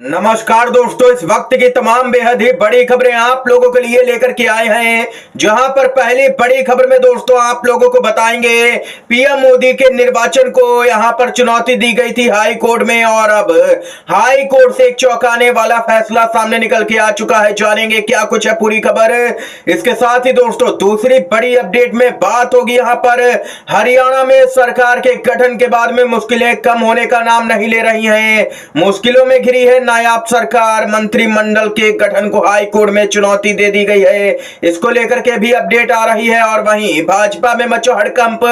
नमस्कार दोस्तों, इस वक्त की तमाम बेहद ही बड़ी खबरें आप लोगों के लिए लेकर के आए हैं। जहां पर पहली बड़ी खबर में दोस्तों आप लोगों को बताएंगे पीएम मोदी के निर्वाचन को यहां पर चुनौती दी गई थी हाई कोर्ट में, और अब हाई कोर्ट से एक चौंकाने वाला फैसला सामने निकल के आ चुका है। जानेंगे क्या कुछ है पूरी खबर। इसके साथ ही दोस्तों दूसरी बड़ी अपडेट में बात होगी यहां पर हरियाणा में सरकार के गठन के बाद में मुश्किलें कम होने का नाम नहीं ले रही हैं। मुश्किलों में घिरी है नायाब सरकार। मंत्रिमंडल के गठन को हाई कोर्ट में चुनौती दे दी गई है। इसको लेकर के भी अपडेट आ रही है। और वहीं भाजपा में मचो हड़कंप।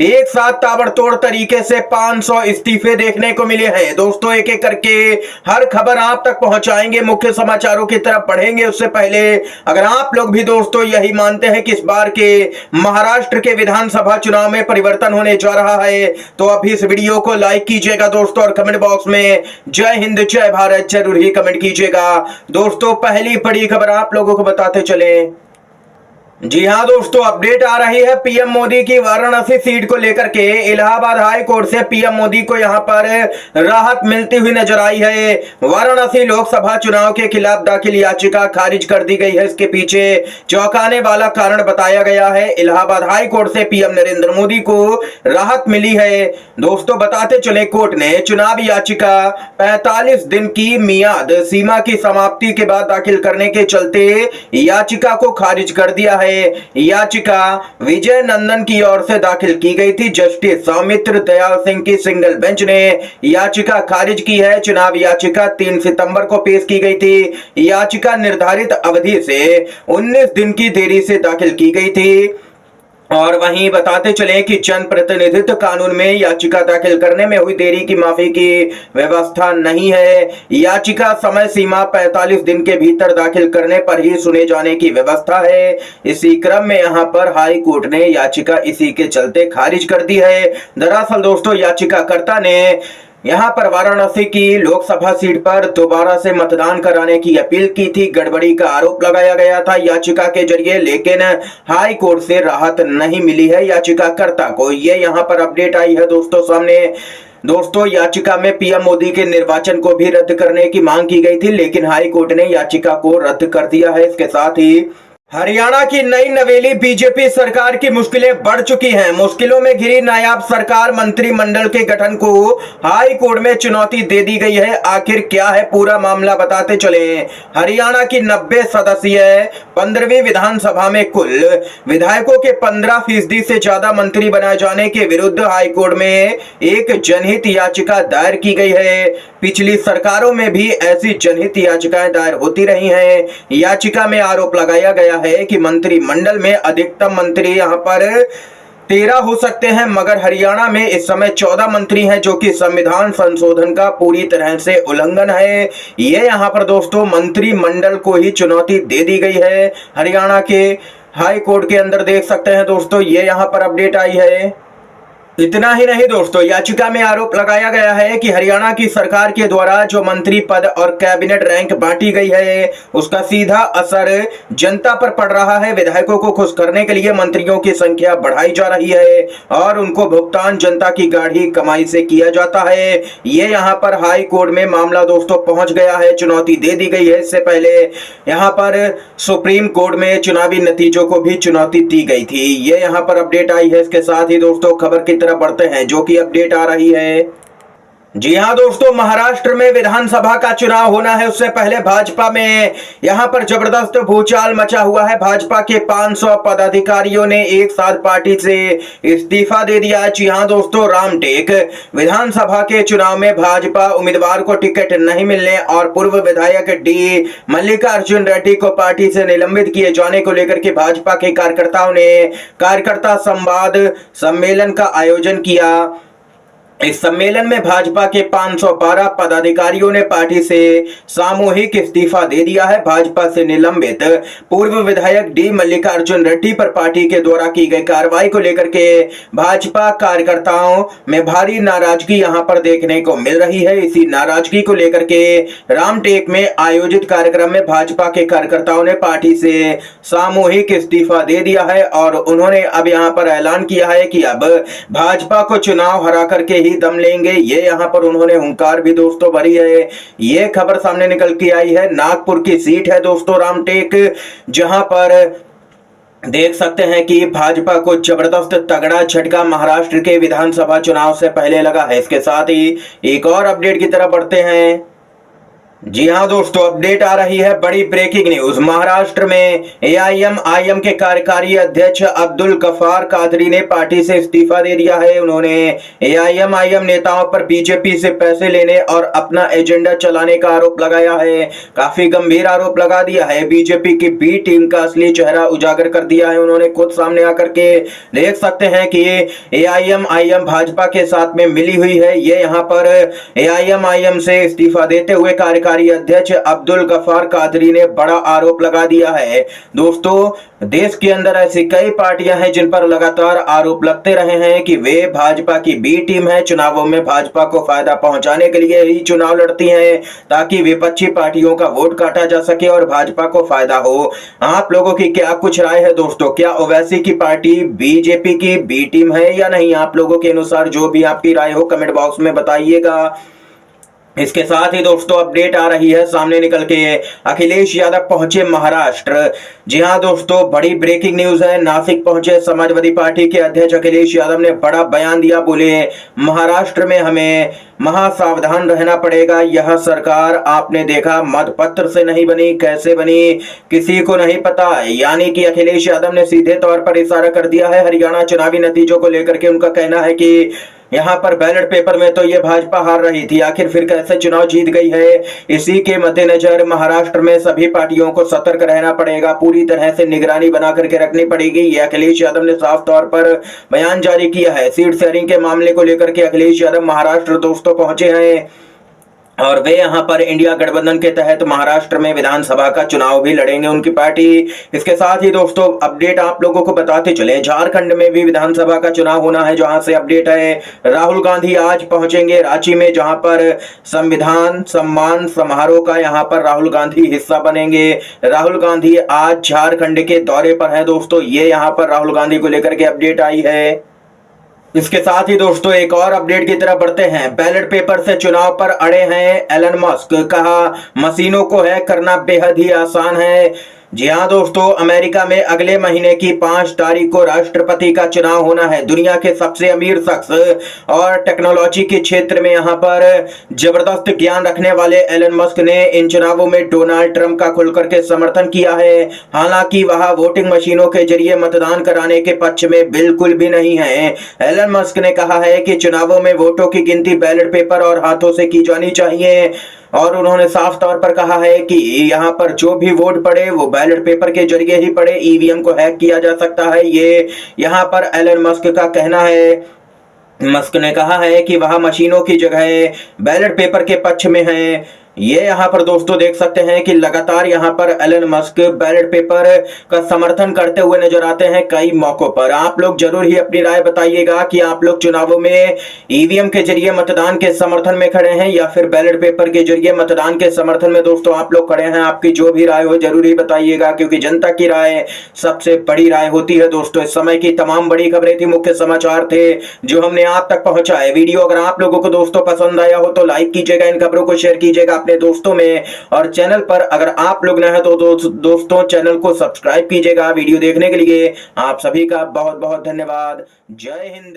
एक साथ ताबड़तोड़ तरीके से 500 इस्तीफे देखने को मिले हैं। दोस्तों एक एक करके हर खबर आप तक पहुंचाएंगे। मुख्य समाचारों की तरफ पढ़ेंगे उससे पहले अगर आप लोग भी दोस्तों यही मानते हैं कि इस बार के महाराष्ट्र के विधानसभा चुनाव में परिवर्तन होने जा रहा है तो अभी इस वीडियो को लाइक कीजिएगा दोस्तों, और कमेंट बॉक्स में जय हिंद जय भारत जरूर ही कमेंट कीजिएगा। दोस्तों पहली बड़ी खबर आप लोगों को बताते चले। जी हां दोस्तों, अपडेट आ रही है पीएम मोदी की वाराणसी सीट को लेकर के। इलाहाबाद हाई कोर्ट से पीएम मोदी को यहां पर राहत मिलती हुई नजर आई है। वाराणसी लोकसभा चुनाव के खिलाफ दाखिल याचिका खारिज कर दी गई है। इसके पीछे चौंकाने वाला कारण बताया गया है। इलाहाबाद हाई कोर्ट से पीएम नरेंद्र मोदी को राहत मिली है। दोस्तों बताते चले, कोर्ट ने चुनाव याचिका 45 दिन की मियाद सीमा की समाप्ति के बाद दाखिल करने के चलते याचिका को खारिज कर दिया है। याचिका विजय नंदन की ओर से दाखिल की गई थी। जस्टिस सौमित्र दयाल सिंह की सिंगल बेंच ने याचिका खारिज की है। चुनाव याचिका 3 सितंबर को पेश की गई थी। याचिका निर्धारित अवधि से 19 दिन की देरी से दाखिल की गई थी। और वहीं बताते चले कि जन प्रतिनिधित्व कानून में याचिका दाखिल करने में हुई देरी की माफी की व्यवस्था नहीं है। याचिका समय सीमा 45 दिन के भीतर दाखिल करने पर ही सुने जाने की व्यवस्था है। इसी क्रम में यहां पर हाई कोर्ट ने याचिका इसी के चलते खारिज कर दी है। दरअसल दोस्तों याचिकाकर्ता ने यहां पर वाराणसी की लोकसभा सीट पर दोबारा से मतदान कराने की अपील की थी। गड़बड़ी का आरोप लगाया गया था याचिका के जरिए, लेकिन हाई कोर्ट से राहत नहीं मिली है याचिकाकर्ता को। ये यहां पर अपडेट आई है दोस्तों सामने। दोस्तों याचिका में पीएम मोदी के निर्वाचन को भी रद्द करने की मांग की गई थी, लेकिन हाई कोर्ट ने याचिका को रद्द कर दिया है। इसके साथ ही हरियाणा की नई नवेली बीजेपी सरकार की मुश्किलें बढ़ चुकी हैं। मुश्किलों में घिरी नायाब सरकार, मंत्रिमंडल के गठन को हाई कोर्ट में चुनौती दे दी गई है। आखिर क्या है पूरा मामला बताते चले। हरियाणा की 90 सदस्यीय 15वीं विधानसभा में कुल विधायकों के 15% से ज्यादा मंत्री बनाए जाने के विरुद्ध हाई कोर्ट में एक जनहित याचिका दायर की गई है। पिछली सरकारों में भी ऐसी जनहित याचिकाएं दायर होती रही हैं। याचिका में आरोप लगाया गया है कि मंत्रिमंडल में अधिकतम मंत्री यहां पर 13 हो सकते हैं, मगर हरियाणा में इस समय 14 मंत्री हैं, जो कि संविधान संशोधन का पूरी तरह से उल्लंघन है। ये यहां पर दोस्तों मंत्रिमंडल को ही चुनौती दे दी गई है। हरियाणा के हाई कोर्ट के अंदर देख सकते हैं दोस्तों, ये यहां पर अपडेट आई है। इतना ही नहीं दोस्तों, याचिका में आरोप लगाया गया है कि हरियाणा की सरकार के द्वारा जो मंत्री पद और कैबिनेट रैंक बांटी गई है उसका सीधा असर जनता पर पड़ रहा है। विधायकों को खुश करने के लिए मंत्रियों की संख्या बढ़ाई जा रही है और उनको भुगतान जनता की गाढ़ी कमाई से किया जाता है। ये यहाँ पर हाई कोर्ट में मामला दोस्तों पहुंच गया है, चुनौती दे दी गई है। इससे पहले यहाँ पर सुप्रीम कोर्ट में चुनावी नतीजों को भी चुनौती दी गई थी। ये यहाँ पर अपडेट आई है। इसके साथ ही दोस्तों खबर की तरफ बढ़ते हैं जो कि अपडेट आ रही है। जी हां दोस्तों, महाराष्ट्र में विधानसभा का चुनाव होना है, उससे पहले भाजपा में यहां पर जबरदस्त भूचाल मचा हुआ है। भाजपा के 500 पदाधिकारियों ने एक साथ पार्टी से इस्तीफा दे दिया। जी हां दोस्तों, रामटेक विधानसभा के चुनाव में भाजपा उम्मीदवार को टिकट नहीं मिलने और पूर्व विधायक डी मल्लिकार्जुन रेड्डी को पार्टी से निलंबित किए जाने को लेकर के भाजपा के कार्यकर्ताओं ने कार्यकर्ता संवाद सम्मेलन का आयोजन किया। इस सम्मेलन में भाजपा के 512 पदाधिकारियों ने पार्टी से सामूहिक इस्तीफा दे दिया है। भाजपा से निलंबित पूर्व विधायक डी मल्लिकार्जुन रेड्डी पर पार्टी के द्वारा की गई कार्रवाई को लेकर के भाजपा कार्यकर्ताओं में भारी नाराजगी यहां पर देखने को मिल रही है। इसी नाराजगी को लेकर के रामटेक में आयोजित कार्यक्रम में भाजपा के कार्यकर्ताओं ने पार्टी से सामूहिक इस्तीफा दे दिया है और उन्होंने अब यहां पर ऐलान किया है कि अब भाजपा को चुनाव हरा करके ही ही दम लेंगे, ये यहाँ पर उन्होंने हुंकार भी दोस्तों भरी है। ये खबर सामने निकल के आई है, नागपुर की सीट है दोस्तों रामटेक, जहां पर देख सकते हैं कि भाजपा को जबरदस्त तगड़ा झटका महाराष्ट्र के विधानसभा चुनाव से पहले लगा है। इसके साथ ही एक और अपडेट की तरफ बढ़ते हैं। जी हां दोस्तों, अपडेट आ रही है, बड़ी ब्रेकिंग न्यूज। महाराष्ट्र में एआईएमआईएम के कार्यकारी अध्यक्ष अब्दुल गफ्फार कादरी ने पार्टी से इस्तीफा दे दिया है। उन्होंने एआईएमआईएम नेताओं पर बीजेपी से पैसे लेने और अपना एजेंडा चलाने का आरोप लगाया है। काफी गंभीर आरोप लगा दिया है। बीजेपी की बी टीम का असली चेहरा उजागर कर दिया है उन्होंने खुद सामने आकर के। देख सकते हैं कि एआईएमआईएम भाजपा के साथ में मिली हुई है। ये यहाँ पर एआईएमआईएम से इस्तीफा देते हुए कार्यकारी अध्यक्ष अब्दुल गफ्फार कादरी ने बड़ा आरोप लगा दिया है। दोस्तों, देश के अंदर ऐसी कई पार्टियां हैं जिन पर लगातार आरोप लगते रहे हैं कि वे भाजपा की बी टीम है, चुनावों में भाजपा को फायदा पहुंचाने के लिए ही चुनाव लड़ती हैं ताकि विपक्षी पार्टियों का वोट काटा जा सके और भाजपा को फायदा हो। आप लोगों की क्या कुछ राय है दोस्तों? क्या ओवैसी की पार्टी बीजेपी की बी टीम है या नहीं? आप लोगों के अनुसार जो भी आपकी राय हो कमेंट बॉक्स में बताइएगा। इसके साथ ही दोस्तों अपडेट आ रही है सामने निकल के, अखिलेश यादव पहुंचे महाराष्ट्र। जी हां दोस्तों, बड़ी ब्रेकिंग न्यूज है। नासिक पहुंचे समाजवादी पार्टी के अध्यक्ष अखिलेश यादव ने बड़ा बयान दिया। बोले, महाराष्ट्र में हमें महासावधान रहना पड़ेगा। यह सरकार आपने देखा मतपत्र से नहीं बनी, कैसे बनी किसी को नहीं पता। यानी कि अखिलेश यादव ने सीधे तौर पर इशारा कर दिया है हरियाणा चुनावी नतीजों को लेकर के। उनका कहना है कि यहाँ पर बैलेट पेपर में तो ये भाजपा हार रही थी, आखिर फिर कैसे चुनाव जीत गई है। इसी के मद्देनजर महाराष्ट्र में सभी पार्टियों को सतर्क रहना पड़ेगा, पूरी तरह से निगरानी बना करके रखनी पड़ेगी। ये अखिलेश यादव ने साफ तौर पर बयान जारी किया है। सीट शेयरिंग के मामले को लेकर के अखिलेश यादव महाराष्ट्र दोस्तों पहुंचे हैं और वे यहां पर इंडिया गठबंधन के तहत महाराष्ट्र में विधानसभा का चुनाव भी लड़ेंगे उनकी पार्टी। इसके साथ ही दोस्तों अपडेट आप लोगों को बताते चले, झारखंड में भी विधानसभा का चुनाव होना है, जहां से अपडेट है राहुल गांधी आज पहुंचेंगे रांची में, जहां पर संविधान सम्मान समारोह का यहां पर राहुल गांधी हिस्सा बनेंगे। राहुल गांधी आज झारखंड के दौरे पर है दोस्तों। ये यहाँ पर राहुल गांधी को लेकर के अपडेट आई है। इसके साथ ही दोस्तों एक और अपडेट की तरफ बढ़ते हैं। बैलेट पेपर से चुनाव पर अड़े हैं एलन मस्क, कहा मशीनों को हैक करना बेहद ही आसान है। जी हाँ दोस्तों, अमेरिका में अगले महीने की 5 तारीख को राष्ट्रपति का चुनाव होना है। दुनिया के सबसे अमीर शख्स और टेक्नोलॉजी के क्षेत्र में यहाँ पर जबरदस्त ज्ञान रखने वाले एलन मस्क ने इन चुनावों में डोनाल्ड ट्रंप का खुल करके समर्थन किया है। हालांकि वह वोटिंग मशीनों के जरिए मतदान कराने के पक्ष में बिल्कुल भी नहीं है। एलन मस्क ने कहा है कि चुनावों में वोटों की गिनती बैलेट पेपर और हाथों से की जानी चाहिए और उन्होंने साफ तौर पर कहा है कि यहाँ पर जो भी वोट पड़े वो बैलेट पेपर के जरिए ही पड़े, ईवीएम को हैक किया जा सकता है। ये यहाँ पर एलन मस्क का कहना है। मस्क ने कहा है कि वह मशीनों की जगह बैलेट पेपर के पक्ष में है। ये यहाँ पर दोस्तों देख सकते हैं कि लगातार यहाँ पर एलन मस्क बैलेट पेपर का समर्थन करते हुए नजर आते हैं कई मौकों पर। आप लोग जरूर ही अपनी राय बताइएगा कि आप लोग चुनावों में ईवीएम के जरिए मतदान के समर्थन में खड़े हैं या फिर बैलेट पेपर के जरिए मतदान के समर्थन में दोस्तों आप लोग खड़े हैं। आपकी जो भी राय हो जरूर ही बताइएगा, क्योंकि जनता की राय सबसे बड़ी राय होती है दोस्तों। इस समय की तमाम बड़ी खबरें थी, मुख्य समाचार थे जो हमने आप तक पहुंचाए। वीडियो अगर आप लोगों को दोस्तों पसंद आया हो तो लाइक कीजिएगा, इन खबरों को शेयर कीजिएगा अपने दोस्तों में, और चैनल पर अगर आप लोग नए हैं तो दोस्तों चैनल को सब्सक्राइब कीजिएगा। वीडियो देखने के लिए आप सभी का बहुत बहुत धन्यवाद। जय हिंद।